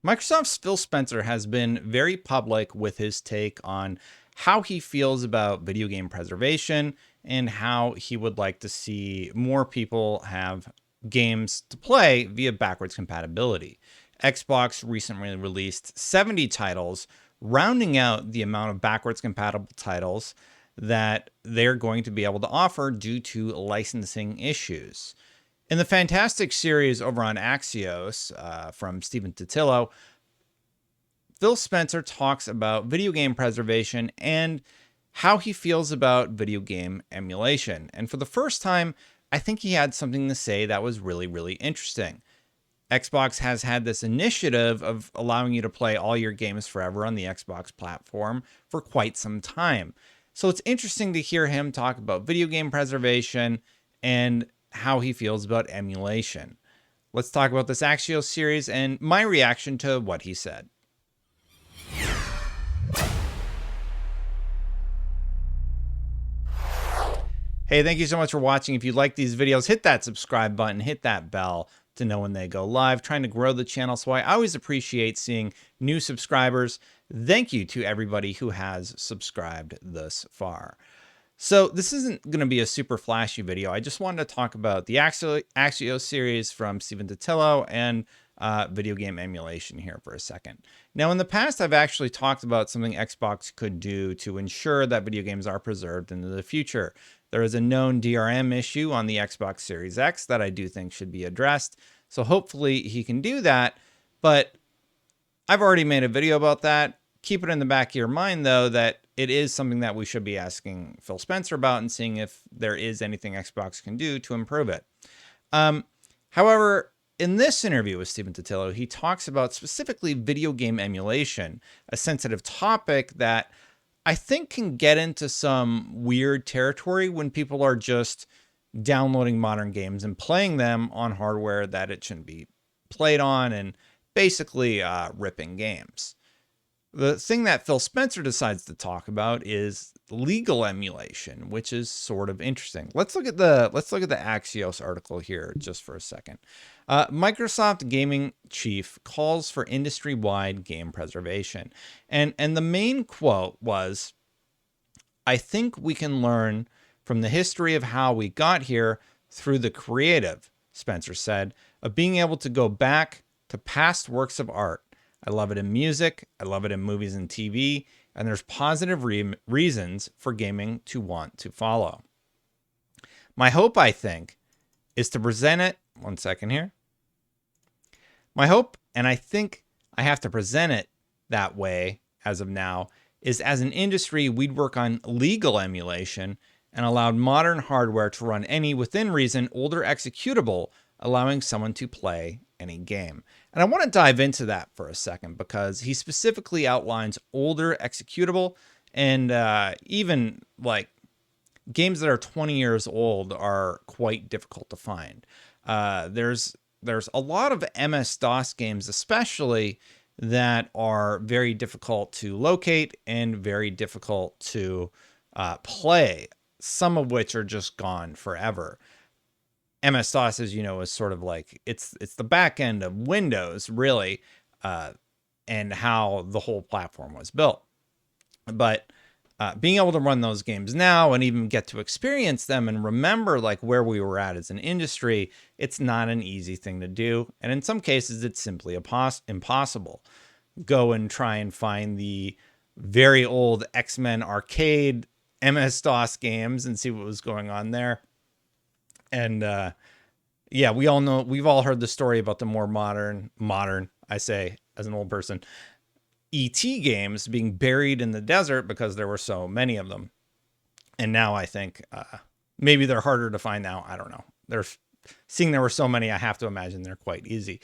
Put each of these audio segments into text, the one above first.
Microsoft's Phil Spencer has been very public with his take on how he feels about video game preservation and how he would like to see more people have games to play via backwards compatibility. Xbox recently released 70 titles, rounding out the amount of backwards compatible titles that they're going to be able to offer due to licensing issues. In the fantastic series over on Axios from Stephen Totillo, Phil Spencer talks about video game preservation and how he feels about video game emulation. And for the first time, I think he had something to say that was really, really interesting. Xbox has had this initiative of allowing you to play all your games forever on the Xbox platform for quite some time. So it's interesting to hear him talk about video game preservation and how he feels about emulation. Let's talk about this Axios series and my reaction to what he said. Hey, thank you so much for watching. If you like these videos, hit that subscribe button, hit that bell to know when they go live. Trying to grow the channel, so I always appreciate seeing new subscribers. Thank you to everybody who has subscribed thus far. So this isn't going to be a super flashy video. I just wanted to talk about the Axios series from Stephen Totillo and video game emulation here for a second. Now, in the past, I've actually talked about something Xbox could do to ensure that video games are preserved into the future. There is a known DRM issue on the Xbox Series X that I do think should be addressed. So hopefully he can do that. But I've already made a video about that. Keep it in the back of your mind, though, that it is something that we should be asking Phil Spencer about and seeing if there is anything Xbox can do to improve it. However, in this interview with Stephen Totillo, he talks about specifically video game emulation, a sensitive topic that I think can get into some weird territory when people are just downloading modern games and playing them on hardware that it shouldn't be played on and basically ripping games. The thing that Phil Spencer decides to talk about is legal emulation, which is sort of interesting. Let's look at the Axios article here just for a second. Microsoft gaming chief calls for industry-wide game preservation, and the main quote was, "I think we can learn from the history of how we got here through the creative," Spencer said, "of being able to go back to past works of art. I love it in music, I love it in movies and TV, and there's positive reasons for gaming to want to follow. My hope, I think, is to present it," one second here. "My hope, and I think I have to present it that way as of now, is as an industry, we'd work on legal emulation and allowed modern hardware to run any, within reason, older executable, allowing someone to play any game." And I want to dive into that for a second because he specifically outlines older executable and even like games that are 20 years old are quite difficult to find. There's a lot of MS-DOS games, especially, that are very difficult to locate and very difficult to play, some of which are just gone forever. MS-DOS, as you know, is sort of like it's the back end of Windows, really, and how the whole platform was built. But being able to run those games now and even get to experience them and remember like where we were at as an industry, it's not an easy thing to do. And in some cases, it's simply impossible. Go and try and find the very old X-Men arcade MS-DOS games and see what was going on there. And yeah, we all know, we've all heard the story about the more modern, I say as an old person, ET games being buried in the desert because there were so many of them. And now I think maybe they're harder to find now. I don't know. Seeing there were so many, I have to imagine they're quite easy.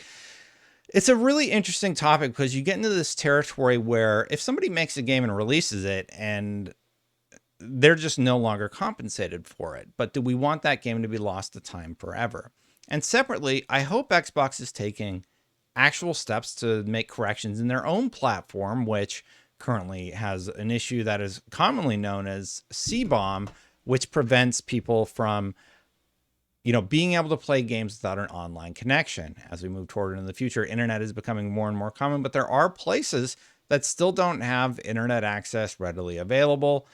It's a really interesting topic because you get into this territory where if somebody makes a game and releases it and they're just no longer compensated for it. But do we want that game to be lost to time forever? And separately, I hope Xbox is taking actual steps to make corrections in their own platform, which currently has an issue that is commonly known as CBOM, which prevents people from being able to play games without an online connection. As we move toward in the future, internet is becoming more and more common, but there are places that still don't have internet access readily available.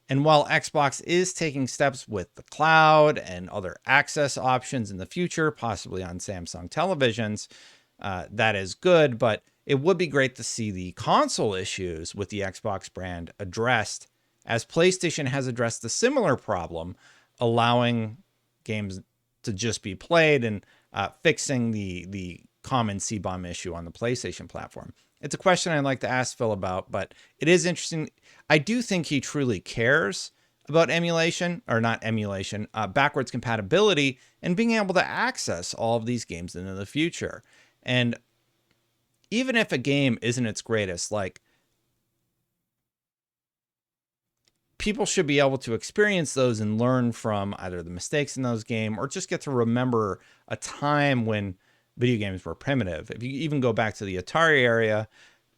And while Xbox is taking steps with the cloud and other access options in the future, possibly on Samsung televisions, that is good, but it would be great to see the console issues with the Xbox brand addressed, as PlayStation has addressed a similar problem, allowing games to just be played and fixing the common C-bomb issue on the PlayStation platform. It's a question I'd like to ask Phil about, but it is interesting. I do think he truly cares about emulation, or not emulation, backwards compatibility, and being able to access all of these games into the future. And even if a game isn't its greatest, like, people should be able to experience those and learn from either the mistakes in those games, or just get to remember a time when video games were primitive. If you even go back to the Atari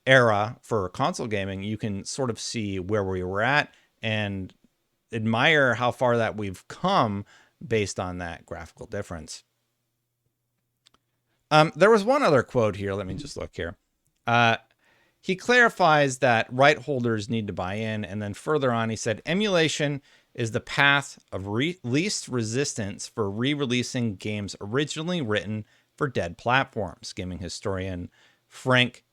era for console gaming, you can sort of see where we were at and admire how far that we've come based on that graphical difference. There was one other quote here. Let me just look here. He clarifies that right holders need to buy in. And then further on, he said, emulation is the path of least resistance for re-releasing games originally written for dead platforms. Gaming historian Frank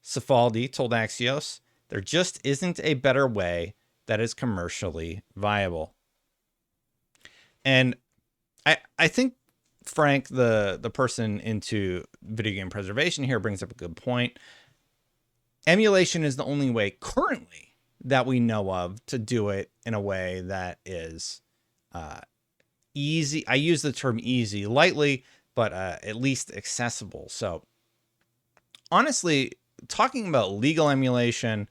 Cifaldi told Axios, there just isn't a better way that is commercially viable. And I think Frank, the person into video game preservation here, brings up a good point. Emulation is the only way currently that we know of to do it in a way that is easy. I use the term easy lightly, but at least accessible. So honestly, talking about legal emulation,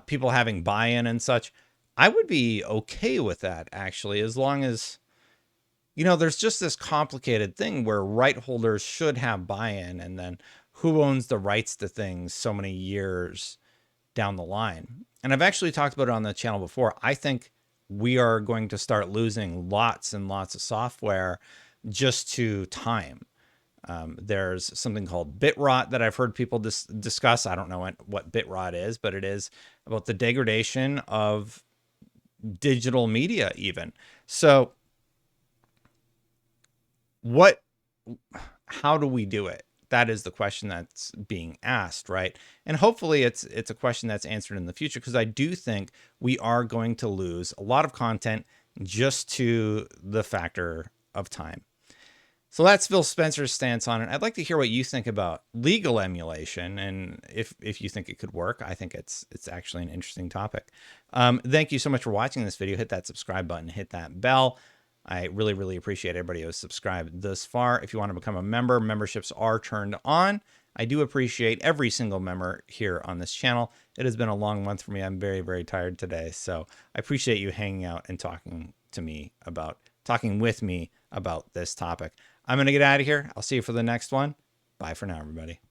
people having buy-in and such, I would be okay with that, actually, as long as, there's just this complicated thing where right holders should have buy-in, and then who owns the rights to things so many years down the line. And I've actually talked about it on the channel before. I think we are going to start losing lots and lots of software just to time. There's something called bit rot that I've heard people discuss. I don't know what bit rot is, but it is about the degradation of digital media even. So how do we do it? That is the question that's being asked, right? And hopefully it's a question that's answered in the future, because I do think we are going to lose a lot of content just to the factor of time. So that's Phil Spencer's stance on it. I'd like to hear what you think about legal emulation, and if you think it could work. I think it's actually an interesting topic. Thank you so much for watching this video. Hit that subscribe button, hit that bell. I really, really appreciate everybody who has subscribed thus far. If you want to become a member, memberships are turned on. I do appreciate every single member here on this channel. It has been a long month for me. I'm very, very tired today. So I appreciate you hanging out and talking with me about this topic. I'm going to get out of here. I'll see you for the next one. Bye for now, everybody.